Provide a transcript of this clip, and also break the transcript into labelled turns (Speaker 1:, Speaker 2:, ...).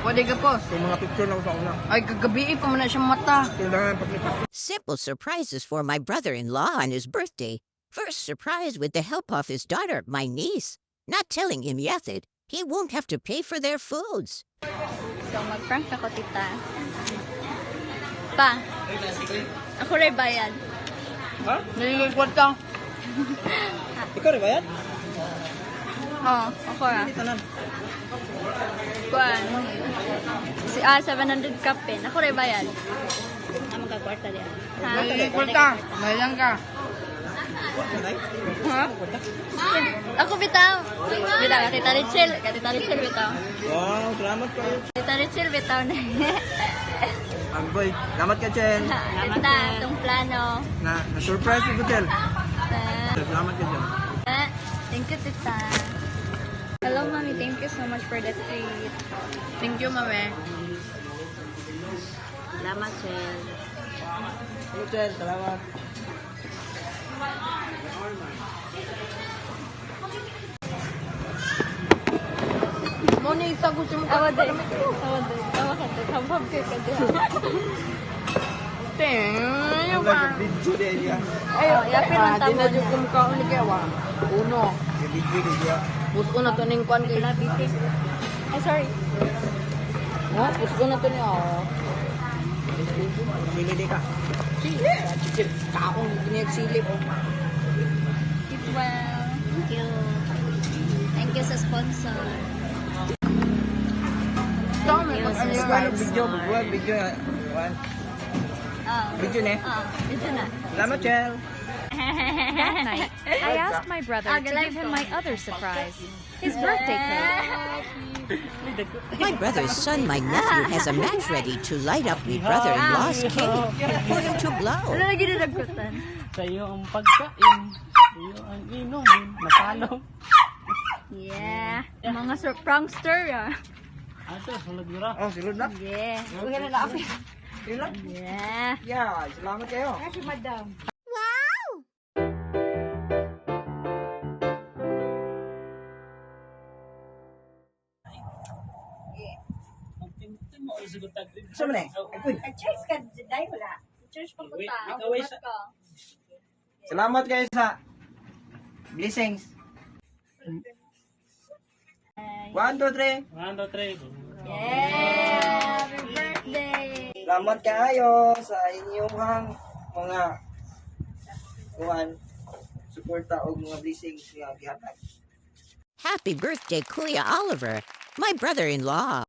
Speaker 1: Pwede ka post.
Speaker 2: Yung mga picture na ko sa una.
Speaker 1: Ay, kagabi pa mo na siyang mata.
Speaker 2: Kailangan pakita.
Speaker 3: Simple surprises for my brother-in-law on his birthday. First surprise with the help of his daughter, my niece. Not telling him yet that he won't have to pay for their foods.
Speaker 4: So, mag-prank ako, tita. Pa, ako rin bayad.
Speaker 2: Ha?
Speaker 1: Nalilikwat ka.
Speaker 2: Ikaw rin ba yan?
Speaker 4: Oo, ako ah.
Speaker 2: Tanan.
Speaker 4: Kuan. 700 kapin. Ako rin bayad. Ang magkakwarta diyan. Ha?
Speaker 1: Nalilikwat ka. Mahilang ka.
Speaker 4: Ha? Ako bitaw. Bitaw, Tita Richel. Tita Richel bitaw.
Speaker 2: Wow, salamat kayo.
Speaker 4: Tita Richel bitaw na.
Speaker 2: Boy, salamat ka, Chen.
Speaker 4: Tita, itong plano.
Speaker 2: Na-surprise mo, Chen. Salamat ka, Chen.
Speaker 4: Thank you, tita. Hello, mommy. Thank you so much for the treat.
Speaker 1: Thank you, mame.
Speaker 4: Salamat, Chel.
Speaker 2: Hello, Chen. Salamat.
Speaker 1: Mo na itago siya mo.
Speaker 4: Awa din. Awa din. Awa ka din. Hambab kayo ka din.
Speaker 1: Ayaw
Speaker 2: Ang
Speaker 1: ka.
Speaker 2: video din niya.
Speaker 1: Ayaw,
Speaker 4: yapin ang
Speaker 1: Di na
Speaker 4: tawon
Speaker 1: dyan
Speaker 4: niya.
Speaker 1: kumukha ni Kewa. Uno.
Speaker 2: Yung video din niya.
Speaker 1: Pusko na to ning kwan kay.
Speaker 4: Ay, sorry.
Speaker 1: Oh, pusko na to niya.
Speaker 2: Pili di ka.
Speaker 1: Chichip. Kaong ginagsilip.
Speaker 4: Keep well. Thank you. Thank you sa sponsor.
Speaker 1: Tama,
Speaker 4: Thank you sa
Speaker 1: mag-ano
Speaker 2: Ano
Speaker 1: ka.
Speaker 2: video? Buwan, video na. Buwan. Video na eh.
Speaker 4: Video na.
Speaker 2: Salamat, Chen.
Speaker 5: That night, I asked my brother to give him my other surprise, his birthday cake.
Speaker 3: My brother's son, my nephew, has a match ready to light up my brother-in-law's cake for him to blow.
Speaker 4: Ano na ginagagutan?
Speaker 6: Sa iyo ang pagkain, sa iyo ang inumin, napalo.
Speaker 4: Yeah. Mga prankster ah.
Speaker 6: Ato, sulod mo ra.
Speaker 2: Oh, silod na.
Speaker 4: Yeah.
Speaker 2: Uy, na na. Yun lang.
Speaker 4: Yeah.
Speaker 2: Yeah, salamat kayo.
Speaker 6: Magtimtim mo sa gutag.
Speaker 2: Saan mo na eh?
Speaker 4: Cheers ka, dahil wala. Cheers pa
Speaker 6: Wait,
Speaker 4: puta.
Speaker 6: ikaw ay sa...
Speaker 2: Salamat kayo sa blessings. 1, 2, 3.
Speaker 6: 1, 2, 3.
Speaker 4: Yeah! Happy birthday!
Speaker 2: Salamat kayo sa inyong mga suporta o mga blessings nga gihatag.
Speaker 3: Happy birthday, Kuya Oliver, my brother-in-law.